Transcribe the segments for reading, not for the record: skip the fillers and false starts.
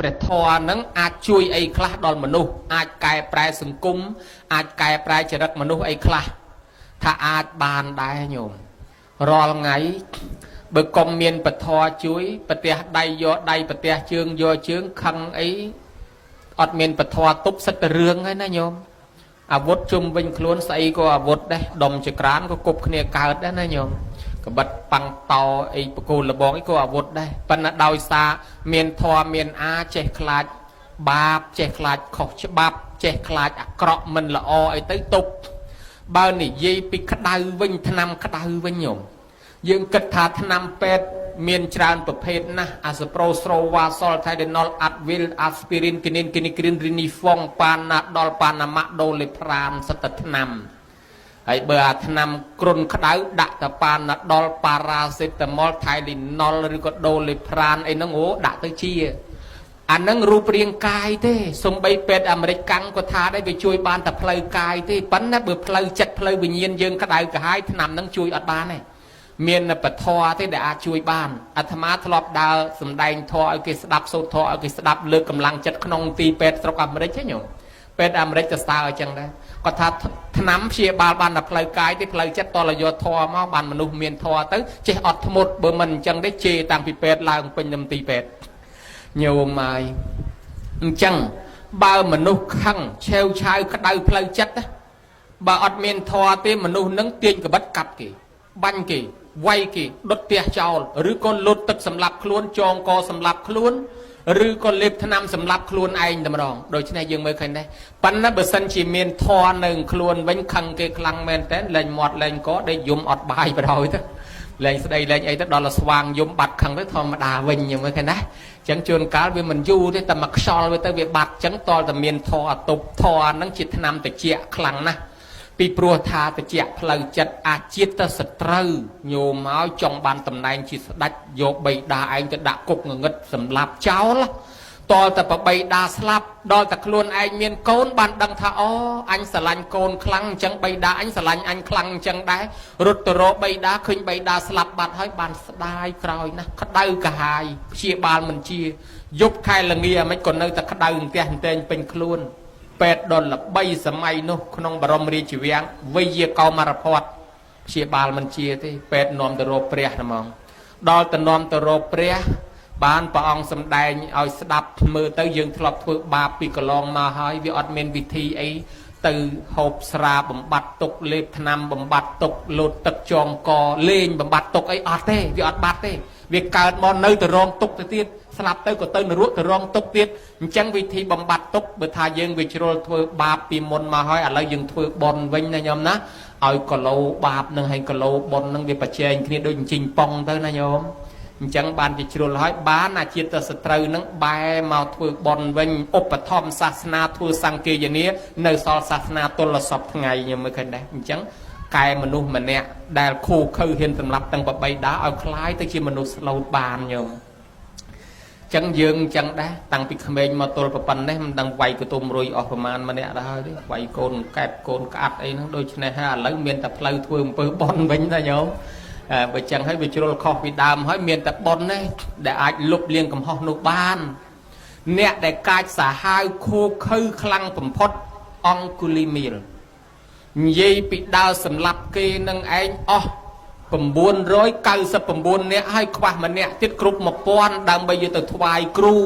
ព្រះធម៌នឹងអាចជួយអីខ្លះដល់មនុស្សអាចកែប្រែសង្គមអាចកែប្រែចរិតមនុស្សអីខ្លះថាអាចបានដែរញោមរាល់ថ្ងៃបើកុំមានពធជួយប្រទះដៃយកដៃប្រទះជើងយកជើងខឹងអីអត់មានពធទប់សិតរឿងហើយណាញោមអាវុធជុំវិញខ្លួនស្អីក៏អាវុធដែរដុំចក្រានក៏គប់គ្នាកើតដែរណាញោមកបិតប៉ាំងតោអីបកគោលលបងអីក៏អាវុធដែរប៉ុន្តែដោយសារមានធម៌មានអាចេះខ្លាចបាបចេះខ្លាចខុសច្បាប់ចេះខ្លាចអាក្រក់មិនល្អអីទៅទប់បើនិយាយពីក្តៅវិញថ្នាំក្តៅវិញញោមយើងគិតថាថ្នាំពេទ្យមានច្រើនប្រភេទណាស់អាសប្រូស្រូវ៉ាសលថៃដេណុលអាត់វីលអាស្ពីរីនគីនីនគីនីគ្រីនរីនីហ្វុងប៉ាណាដុលប៉ាណាម៉ាដូលេប្រានសិតថ្នាំហើយបើអាថ្នាំគ្រុនក្តៅដាក់តែប៉ាណាដុលប៉ារ៉ាសេតាមុលថៃលីណុលឬក៏ដូលេប្រានអីហ្នឹងអូដាក់ទៅជាអាហ្នឹងរូបរាងកាយទេសំបីពេទ្យអាមេរិកកាំងក៏ថាដែរវាជួយបានតែផ្លូវកាយទេប៉ុន្តែបើផ្លូវចិត្តផ្លូវវិញ្ញាណយើងក្តៅក្រហាយថ្នាំហ្នឹងជួយអត់បានទេមានពធទេដែលអាចជួយបានអាត្មាធ្លាប់ដើរសំដែងធម៌ឲ្យគេស្ដាប់សូត្រធម៌ឲ្យគេស្ដាប់លើកកម្លាំងចិត្តក្នុងទីពេទ្យស្រុកអាមេរិកហ្នឹងញោមពេទ្យអាមេរិកទៅស្ទើរអញ្ចឹងដែរគាត់ថាថ្នាំព្យាបាលបានតែផ្លូវកាយទេផ្លូវចិត្តតលយកធម៌មកបានមនុស្សមានធម៌ទៅចេះអត់ធ្មត់បើមិនអញ្ចឹងទេជេរតាំងពីពេទ្យឡើងពេញនឹងទីពេទ្យញោមហើយអញ្ចឹងបើមនុស្សខឹងឆេវឆាវក្តៅផ្លូវចិត្តបើអត់មានធម៌ទេមនុស្សនឹងទាញកបិតកាប់គេបាញ់គេវាយគេដុតផ្ទះចោលឬក៏លុតទឹកសម្លាប់ខ្លួនចងកសម្លាប់ខ្លួនឬក៏លេបថ្នាំសម្លាប់ខ្លួនឯងតែម្ដងដូច្នេះយើងមើលឃើញដែរប៉ុន្តែបើសិនជាមានធម៌នៅខ្លួនវិញខឹងគេខ្លាំងមែនតើលែងមាត់លែងកដេកយំអត់បាយបដ ாய் ទៅលែងស្ដីលែងអីទៅដល់ស្វាងយំបាត់ខឹងទៅធម្មតាវិញយើងមើលឃើញណាអញ្ចឹងជួនកាលវាមិនយូរទេតែមកខ្យល់វាទៅវាបាត់អញ្ចឹងតលតែមានធម៌អតុបធម៌ហ្នឹងជាថ្នាំតិចខ្លាំងណាស់ពីព្រោះថាតិចផ្លូវចិត្តអាជាតិទៅសត្រូវញោមមកចង់បានតំណែងជាស្ដេចយកបៃតាឯងទៅដាក់គុកងងឹតសម្លាប់ចោលតលតែបៃតាស្លាប់ដល់តែខ្លួនឯងមានកូនបានដឹងថាអូអញស្រឡាញ់កូនខ្លាំងអញ្ចឹងបៃតាអញស្រឡាញ់អញខ្លាំងអញ្ចឹងដែររត់ទៅរកបៃតាឃើញបៃតាស្លាប់បាត់ហើយបានស្ដាយក្រោយណាស់ក្តៅកាហាយព្យាបាលមិនជាយប់ខែល្ងាមិនក៏នៅតែក្តៅផ្ទះតែងពេញខ្លួនពេទ្យដល់ល្បីសម័យនោះក្នុងបរមរាជវាំងវិយាកោមរភ័តព្យាបាលមិនជាទេពេទ្យនាំទៅរកព្រះហ្មងដល់ទៅនាំទៅរកព្រះបានព្រះអង្គសម្ដែងឲ្យស្ដាប់មើលទៅយើងធ្លាប់ធ្វើបាបពីកន្លងមកហើយវាអត់មានវិធីអីទៅហូបស្រាបំបត្តិទុកលេបថ្នាំបំបត្តិទុកលោតទឹកចងកលេងបំបត្តិទុកអីអត់ទេវាអត់បាត់ទេវាកើតមកនៅទៅរងទុកទៅទៀតស្លាប់ទៅក៏ទៅនរកទៅរងទុកទៀតអញ្ចឹងវិធីបំបត្តិទុកបើថាយើងវិជ្រុលធ្វើបាបពីមុនមកហើយឥឡូវយើងធ្វើបុណ្យវិញណាញោមណាឲ្យគីឡូបាបនឹងហើយគីឡូបុណ្យនឹងវាប្រជែងគ្នាដូចជីងប៉ុងទៅណាញោមអញ្ចឹងបានវិជ្រុលហើយបានអាជាតិសត្រូវនឹងបែរមកធ្វើបុណ្យវិញឧបត្ថម្ភសាសនាធ្វើសង្ឃាយនានៅសល់សាសនាទល់សពថ្ងៃញោមមើលឃើញដែរអញ្ចឹងកែមនុស្សម្នាក់ដែលខូខើហ៊ានសម្លាប់ទាំង8ដាឲ្យคล้ายទៅជាមនុស្សស្លូតបានញោមចឹងយើងចឹងដែរតាំងពីក្មេងមកទល់ប៉ុណ្ណេះមិនដឹងវាយកទុំរួយអស់ប្រមាណម្នាក់ដែរហើយទេវាយកូនកែបកូនក្អាត់អីហ្នឹងដូច្នេះហើយឥឡូវមានតែផ្លូវធ្វើអំពើបន់វិញណាញោមបើចឹងហើយវាជ្រុលខុសពីដើមហើយមានតែបន់ទេដែលអាចលុបលាងកំហុសនោះបានអ្នកដែលកាចសាហាវខូខើខ្លាំងបំផុតអង្គុលីមីលនិយាយពីដើរសម្លាប់គេនឹងឯងអស់999នាក់ហើយខ្វះម្នាក់ទៀតគ្រប់1000ដើម្បីយកទៅថ្វាយគ្រូ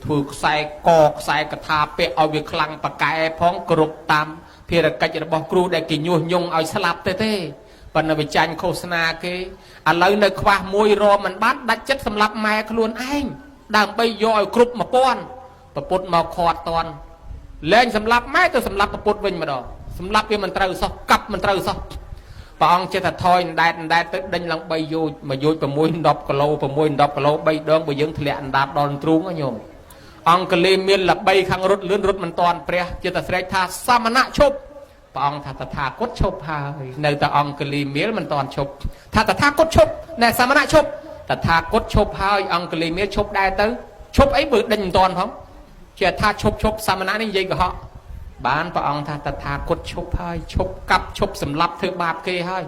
ធ្វើខ្សែកខ្សែកថាពាក់ឲ្យវាខ្លាំងប៉កែផងគ្រប់តាមភារកិច្ចរបស់គ្រូដែលគេញុះញង់ឲ្យស្លាប់ទេប៉ុន្តែវាចាញ់ឃោសនាគេឥឡូវនៅខ្វះមួយរមិនបានដាច់ចិត្តសម្លាប់ម៉ែខ្លួនឯងដើម្បីយកឲ្យគ្រប់1000ប្រពុតមកខាត់តន់លែងសម្លាប់ម៉ែទៅសម្លាប់ប្រពុតវិញម្ដងសម្លាប់វាមិនត្រូវសោះកាប់មិនត្រូវសោះព្រះអង្គចិត្តថយអណ្ដែតទៅដេញឡើង3យោជមួយយោជ6 10គីឡូ6 10គីឡូ3ដងបើយើងធ្លាក់អណ្ដាតដល់ទ្រូងញោមអង្គលេមានល្បីខាងរត់លឿនរត់មិនតាន់ព្រះចិត្តស្រែកថាសមណៈឈប់ព្រះអង្គថាតថាគតឈប់ហើយនៅតែអង្គលេមានមិនតាន់ឈប់ថាតថាគតឈប់ណែសមណៈឈប់តថាគតឈប់ហើយអង្គលេមានឈប់ដែរទៅឈប់អីបើដេញមិនតាន់ផងជាថាឈប់សមណៈនេះនិយាយកុហកបានព្រះអង្គថាតថាគតឈប់ហើយឈប់កាប់ឈប់សម្លាប់ធ្វើបាបគេហើយ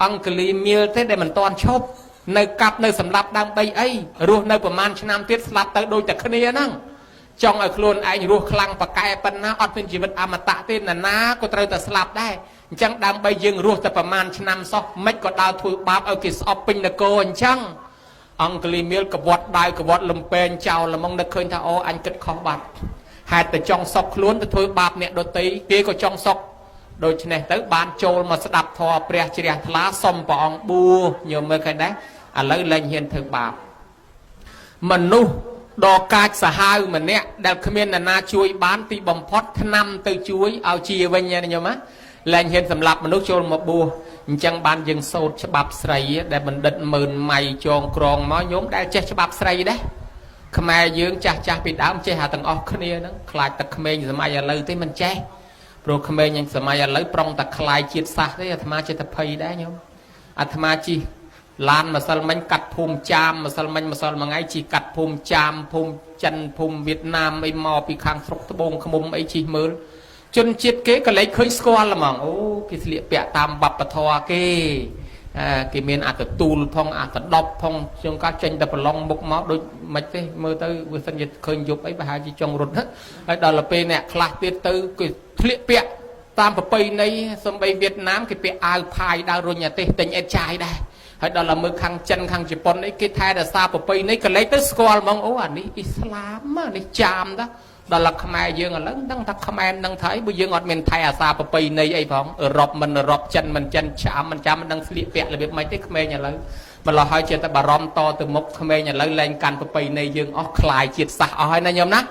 អង្គលីមៀលទេដែលមិនតាន់ឈប់នៅកាប់នៅសម្លាប់ដើម្បីអីរស់នៅប្រមាណឆ្នាំទៀតស្លាប់ទៅដូចតែគ្នាហ្នឹង trong ở luôn anh ruột khăng và cài bận na ọt bên chỉ vật am tạ tên là ná có trời ta slap đây chẳng đang bây giờ ruột taประมาณ năm sau mấy có đào thui bắp ở cái shopping là cô anh chẳng ông cái miêu cái vọt đai cái vọt lầm pen chào là mong được khơi thà ô anh kết khó bạt hai từ trong sọc luôn ta thui bắp nè đôi tí kia có trong sọc đôi chân này tới ban châu mà sẽ đập thò pre chỉ là lá xôm bọng bùa nhiều mấy cái đấy à lấy lên hiện thực bắp mình nu đò cài xã hai mình nè đặt comment là na chui bán ti bầm phốt năm từ chuối ao chia bên nhà này nhiều má lên hiện sầm lập mình nước châu một bùa chẳng ban dừng sâu cho bắp sấy để mình định mượn mày tròn tròn máu nhóm đã che cho bắp sấy đấy Khmer dương cha cha bị đám che hà tầng óc kia đó khai tật Khmer giờ mai giờ lấy tới mình che rồi Khmer nhưng giờ mai giờ lấy prong tật khai chiết sạch đấy tham gia chơi tập hay đấy nhóm tham gia chi lan mà sao mình cắt phum cham mà sao mà ngay chỉ cắt phum cham phum chân phum Việt Nam ấy mò bị khang sọc bông không bông ấy chỉ mưa chân chiết kế cái lấy khơi squal là mỏng ô cái liệp bẹ tam bập thò cái miền ạt tùl phong ạt đọc phong trong các tranh tập long mục máu đôi mạch thế mơ tới vừa phân nhiệt khơi dục ấy và hai chỉ trong rụt hết đó là pe nè class tiết tới cái liệp bẹ tam bập pây này sân bay Việt Nam cái bẹ ai phai đào rồi nhà tê tình em trai đây hay đó là mưa khang chân khang Japan ấy cái thay là xa bập pây này cái lấy tới squal mong ô anh đi Islam mà đi chạm đó đó là Khmer dương là lớn đang thật Khmer đang thấy bây giờ ngọt mình thay à xa bập pây này ấy phong ở rọp mình ở rọp chân mình chân chạm mình đang liệp bẹ là biết mấy cái Khmer nhà lớn mà là hai chuyện ta bà rom to từ một Khmer nhà lớn lên can bập pây này dương óc khai chiết sạch ở hai này nhom nát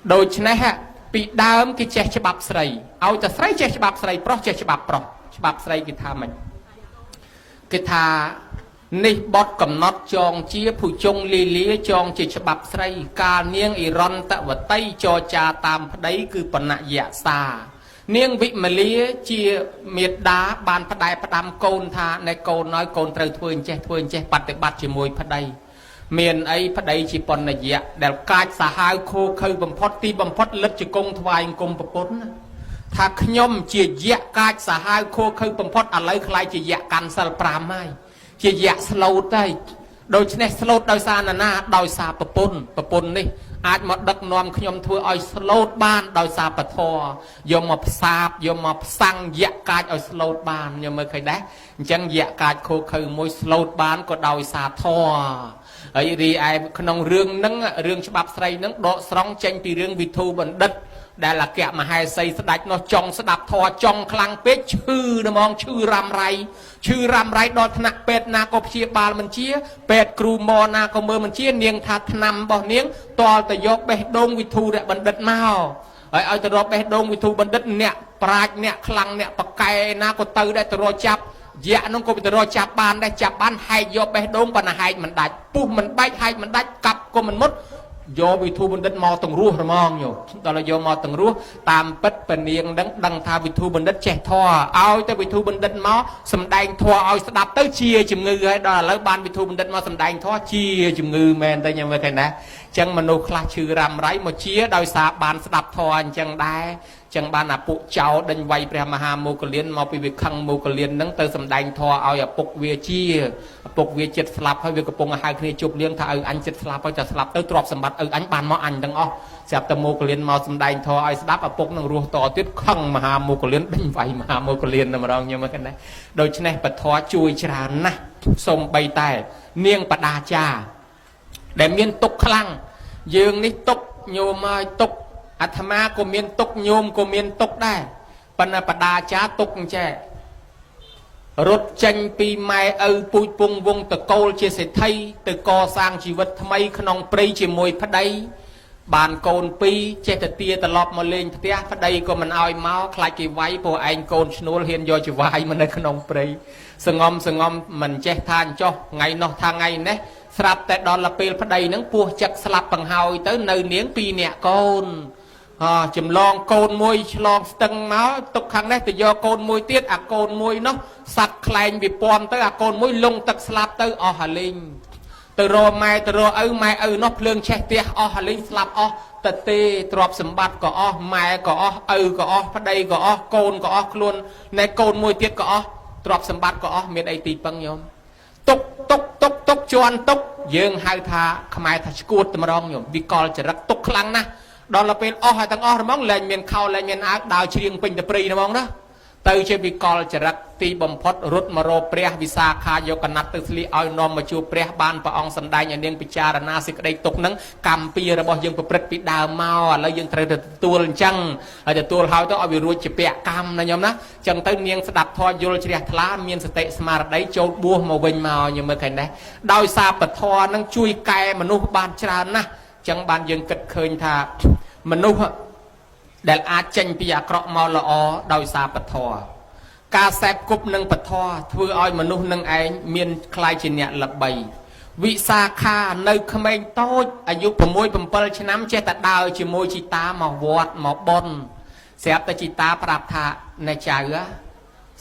đôi chân này ha bị đau cái che cho bắp sấy aoจะใส่che cho bắp sấy pro che cho bắp sấy cái tha mình cái thaนี่บอดกำนัดจองเจี๊ยผู้จงลีเลี้ยจองจิฉบับใส่การเนียงอิรันตะวัตไตจอจาตามพได้คือปณะยะซาเนียงวิมเลียเจียเมียดาบานพได้พดำโกนทาในโกนน้อยโกนเตยทวนเจปฏิบัติจิมวยพได้เมียนไอพได้จิปนยะเดลกาสหายโคเคยบำพดตีบำพดเล็ดจิกงทวายกงปปนถ้าขย่มเจียยะกาสหายโคเคยบำพดอะไรคลายเจียกันสัลปราไม่เจียสโลดได้โดยเฉพาะสโลดโดยสารนาโดยสาปปนนี่อาจมาดักนอมขยมทัวร์เอาสโลดบ้านโดยสาปทอยมมาสาบยมมาสั่งยะกาดเอาสโลดบ้านยมมาเคยได้จังยะกาดโคคือมวยสโลดบ้านก็โดยสาทอไอ้รีไอ้ขนมเรื่องนั้นเรื่องฉบับใส่นั้นโดสร้องเจงปีเรื่องวิทูบันดัดได้ละแกะมาให้ใส่สดัดนอจองสดับทอจองคลังเป็ดชื่อนะมองชื่อรำไรดอทนักเป็ดนาก็เชียบาลมันเชียเป็ดครูมอนาก็เมื่อมันเชียเนียงทัดนำบ่เนียงตอแต่ยกไปดงวิทูเนี่ยบันดัดมาเอาแต่รอไปดงวิทูบันดัดเนี่ยปราดเนี่ยคลังเนี่ยปะไก่นาก็ตือได้แต่รอจับยะน้องก็ไปแต่รอจับบ้านได้จับบ้านให้ยกไปดงปัญหามันได้ปุ๊บมันใบให้มันได้กับก็มันมดโยวิทูบันดัดมอตรงรู้มองอยู่ตอนเราโยมอตรงรู้ตามเป็ดเป็นเนียงดังทาวิทูบันดัดแจกทอเอาแต่วิทูบันดัดมอสำแดงทอเอาสดับเต้าเชียจิมงือให้ดอแล้วบานวิทูบันดัดมอสำแดงทอเชียจิมงือแมนแต่ยังไม่เคยนะจังมโนคลาชื่อรำไรมาเชียโดยสาบานสดับทอจังได้จังบานปุเจ้าดันไวพระมหาโมกเลียนมาไปวิคังโมกเลียนนั่งเตอสำแดงทอเอาอย่าปุกเวียเชียปุกเวียเจ็ดสลับให้เวียกระปงหายคณีจุบเลี้ยงถ้าอันเจ็ดสลับเขาจะสลับเตอตรอบสมบัติอันบานมออันดังอ๋อเสียบตะโมกเลียนมาสำแดงทอไอ้สดับปุกนั่งรัวต่อติดคังมหาโมกเลียนดันไวมหาโมกเลียนนำรองยังมากันได้โดยเฉพาะปะทอจุยชรานะสมใบแต่เนียงปดาจาแต่เมียนตกคลังยืงนี่ตกโยมาตกอาตมาก็เมียนตกโยมก็เมียนตกได้ปนปดาจ้าตกแจรถจังปีใหม่ปุยปงวงตะโกลเจษไทยตะกอสร้างชีวิตทำไมขนองปรีเจมวยพระใดบานโกนปีเจตเตียตลอดมาเลงเตียพระใดก็มันเอาเมาคลายกี่ไว้พอไอ้โกนชนูเฮียนยอจะไว้มันในขนองปรีสงอมมันเจทานจ่อไงนอทางไงเนี่ยสลับแต่ดอนละเปลพระใดนั่งปัวจักสลับปังเฮาเต้เนยเนียงปีเนี่ยโกนจำลองโกนมวยฉลองตึงเมาตกครั้งแรกแต่ยอโกนมวยเตี้ยโกนมวยเนาะสัตว์แคลงบีปอมเต้โกนมวยลงตักสลับเต้อหาลิงเต้รอไม้เต้รอไม้เนาะเพลิงแช่เตี้ยหาลิงสลับตะเตตรอบสมบัติก็ไม้ก็ก็พระใดก็โกนก็คลุนในโกนมวยเตี้ยก็ตรอบสมบัติก็เมียนไอตีปังยมตกจวนตกยืงหายทาขมายทัชกูดตมรองอยู่วิกอลจะรักตกครั้งนะ ដល់ទៅពេលអស់ហើយទាំងអស់ហ្មងលែងមានខោលែងមានអាវដើរជ្រៀងពេញទៅព្រៃហ្មងណាទៅជាវិកលចរិតទីបំផុតរត់មករកព្រះវិសាខាយកកណាត់ទៅស្លៀកឲ្យនាំមកជួបព្រះបានព្រះអង្គសម្ដែងឲ្យនាងពិចារណាសេចក្តីទុកនឹងកម្មពីរបស់យើងប្រព្រឹត្តពីដើមមកឥឡូវយើងត្រូវទៅទទួលអញ្ចឹងហើយទទួលហើយទៅឲ្យវារួចជាពាក្យកម្មណាញោមណាអញ្ចឹងទៅនាងស្ដាប់ធម៌យល់ជ្រះថ្លាមានសតិស្មារតីចូលបួសមកវិញមកញោមមើលឃើញដែរដោយសារពធនឹងជួយកែមនុស្សបានច្រើនណាស់អញ្ចឹងបានយើងគិតឃើញថាមនុស្សដែលអាចចេញពីអាក្រក់មកល្អដោយសារពធការសែបគប់នឹងពធធ្វើឲ្យមនុស្សនឹងឯងមានខ្លាយជាអ្នកល្បីវិសាខានៅក្មេងតូចអាយុ6 7ឆ្នាំចេះតែដើរជាមួយជីតាមកវត្តមកបន់ស្រាប់តែជីតាប្រាប់ថាណែចៅ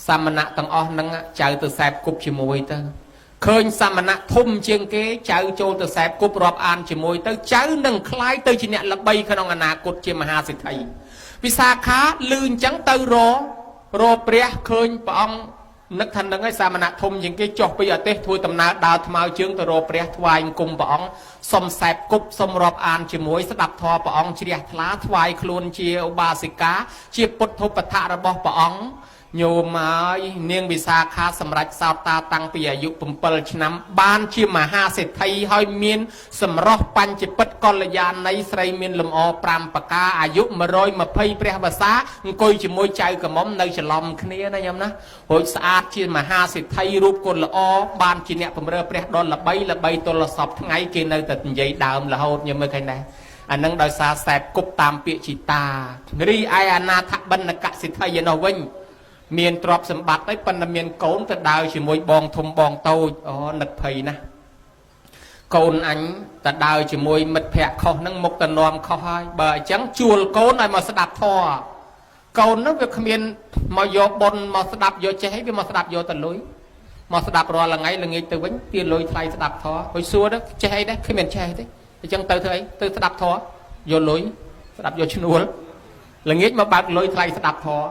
សាមណៈទាំងអស់នឹងចៅទៅសែបគប់ជាមួយទៅឃើញសាមណៈធំជាងគេចៅចូលទៅសែបគប់រាប់អានជាមួយទៅចៅនឹងខ្លាយទៅជាអ្នកល្បីក្នុងអនាគតជាមហាសេដ្ឋីវិសាខាលឺអញ្ចឹងទៅរព្រះឃើញព្រះអង្គនឹកថានឹងឯសាមណៈធំជាងគេចុះពីអាទេសធ្វើដំណើរដើរថ្មើរជើងទៅរកព្រះថ្វាយអង្គមព្រះអង្គសុំសែបគប់សុំរាប់អានជាមួយស្ដាប់ធម៌ព្រះអង្គជ្រះថ្លាថ្វាយខ្លួនជាឧបាសិកាជាពុទ្ធឧបថៈរបស់ព្រះអង្គញោមហើយនាងវិសាខាសម្រាប់សោតតាតាំងពីអាយុ7ឆ្នាំបានជាមហាសេដ្ឋីហើយមានសម្រស់បញ្ចពិតកល្យាណីស្រីមានលំអ5ប្រការអាយុ120ព្រះវស្សាអង្គុយជាមួយចៅកមុំនៅច្រឡំគ្នាណាញោមណារួចស្អាតជាមហាសេដ្ឋីរូបគុណល្អបានជាអ្នកបម្រើព្រះដល់ល្បីទល់សពថ្ងៃគេនៅតែនិយាយដើមរហូតញោមមើលឃើញដែរអានឹងដោយសារសែបគប់តាមពាក្យជីតារីឯអនាថបណ្ណកសិទ្ធិឯនោះវិញមានទ្រព្យសម្បត្តិទៅប៉ុន្តែមានកូនទៅដើរជាមួយបងធំបងតូចអូនឹកភ័យណាស់កូនអញទៅដើរជាមួយមិត្តភ័ក្តិខុសហ្នឹងមុខទៅនាំខុសហើយបើអញ្ចឹងជួលកូនឲ្យមកស្ដាប់ធម៌កូនហ្នឹងវាគ្មានមកយកបុណ្យមកស្ដាប់យកចេះឲ្យវាមកស្ដាប់យកទៅលុយមកស្ដាប់រាល់ថ្ងៃល្ងាចទៅវិញទាលុយថ្លៃស្ដាប់ធម៌ហើយសួរទៅចេះអីដែរគ្មានចេះទេអញ្ចឹងទៅធ្វើអីទៅស្ដាប់ធម៌យកលុយស្ដាប់យកឈ្នួលល្ងាចមកបើកលុយថ្លៃស្ដាប់ធម៌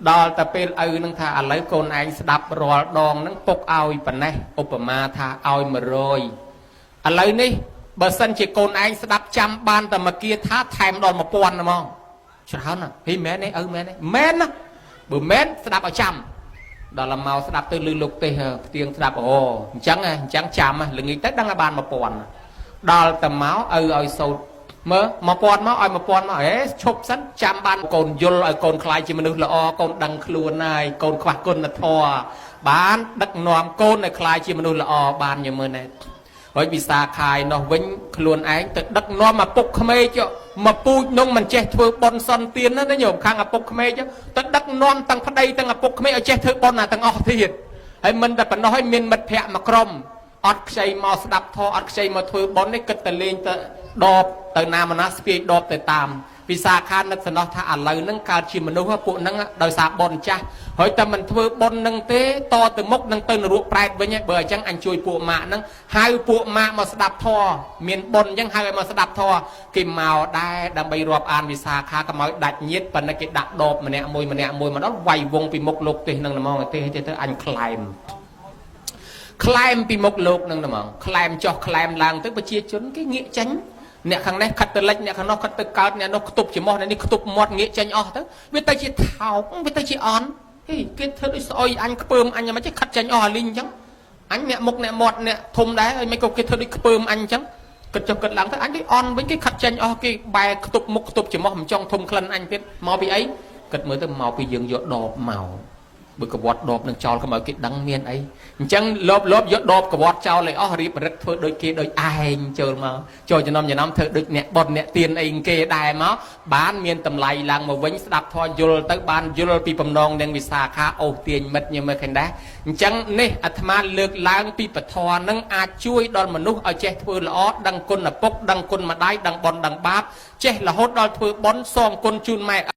ដល់តែពេលឪនឹងថាឥឡូវកូនឯងស្ដាប់រាល់ដងនឹងពុកឲ្យប៉ុណ្ណេះឧបមាថាឲ្យ100ឥឡូវនេះបើសិនជាកូនឯងស្ដាប់ចាំបានតែមកគាថាថែមដល់1000ហ្មងច្រើនណាស់ហីមែនទេឪមែនទេមែនណាបើមែនស្ដាប់ឲ្យចាំដល់មកស្ដាប់ទៅលឺលោកទេសផ្ទៀងស្ដាប់អូអញ្ចឹងចាំល្ងាចទៅដឹងឲ្យបាន1000ដល់តែមកឪឲ្យសោតមើល1000មកឲ្យ1000មកហេឈប់សិនចាំបានកូនយល់ឲ្យកូនខ្លាយជាមនុស្សល្អកូនដឹងខ្លួនហើយកូនខ្វះគុណធម៌បានដឹកនាំកូនឲ្យខ្លាយជាមនុស្សល្អបានញមើលណែហើយវិសាខាយនោះវិញខ្លួនឯងទៅដឹកនាំឪពុកក្មេកមកពូជនោះមិនចេះធ្វើបុណ្យសន្តានណាញោមខាងឪពុកក្មេកទៅដឹកនាំទាំងប្តីទាំងឪពុកក្មេកឲ្យចេះធ្វើបុណ្យណាទាំងអស់ទៀតហើយមិនតែប៉ុណ្ណោះឲ្យមានមិត្តភ័ក្តិមួយក្រុមអត់ខ្ចីមកស្ដាប់ធម៌អត់ខ្ចីមកធ្វើបុណ្យនេះគិតតែលេងទៅដបទៅណាមណាស្ពាយដបទៅតាមវិសាខានឹកសំណោះថាឥឡូវហ្នឹងកើតជាមនុស្សពួកហ្នឹងដោយសារបុណ្យចាស់ហើយតែមិនធ្វើបុណ្យហ្នឹងទេតទៅមុខនឹងទៅនរកប្រែតវិញបើអញ្ចឹងអញជួយពួកម៉ាក់ហ្នឹងហៅពួកម៉ាក់មកស្ដាប់ធម៌មានបុណ្យអញ្ចឹងហៅឲ្យមកស្ដាប់ធម៌គេមកដែរដើម្បីរាប់អានវិសាខាកុំឲ្យដាច់ញៀតប៉ុន្តែគេដាក់ដបម្នាក់មួយម្ដងវាយវងពីមុខលោកទេសហ្នឹងហ្មងទេសទៅអញខ្លែមពីមុខលោកហ្នឹងហ្មងខ្លែមចុះខ្លែមឡើងទៅប្រជាជនគេងាកចាញ់អ្នកខាងនេះខិតទៅលិចអ្នកខាងនោះខិតទៅកើតអ្នកនោះខ្ទប់ជាមោះអ្នកនេះខ្ទប់មាត់ងាកចេញអស់ទៅវាទៅជាថោកវាទៅជាអន់ហេគេធ្វើដូចស្អុយអញខ្ពើមអញមិនចេះខិតចេញអស់អាលីងអញ្ចឹងអញអ្នកមុខអ្នកមាត់អ្នកធំដែរហើយមិនក៏គេធ្វើដូចខ្ពើមអញអញ្ចឹងគិតចុះគិតឡើងទៅអញទៅអន់វិញគេខិតចេញអស់គេបែរខ្ទប់មុខខ្ទប់ជាមោះមិនចង់ធំក្លិនអញទៀតមកពីអីគិតមើលទៅមកពីយើងយកដបមកបើកវត្តដបនឹងចោលកុំឲ្យគេដឹងមានអីអញ្ចឹងលបយកដបកវត្តចោលឲ្យអស់រៀបរិទ្ធធ្វើដូចគេដូចឯងចូលមកចូលចំណំធ្វើដូចអ្នកបុតអ្នកទៀនអីគេដែរមកបានមានតម្លៃឡើងមកវិញស្ដាប់ធម៌យល់ទៅបានយល់ពីបំណងនឹងវិសាខាអូសទាញមិត្តញមើលឃើញដែរអញ្ចឹងនេះអាត្មាលើកឡើងពីពធនឹងអាចជួយដល់មនុស្សឲ្យចេះធ្វើល្អដឹងគុណឪពុកដឹងគុណម្ដាយដឹងបុណ្យដឹងបាបចេះរហូតដល់ធ្វើបុណ្យសងគុណជូនម៉ែ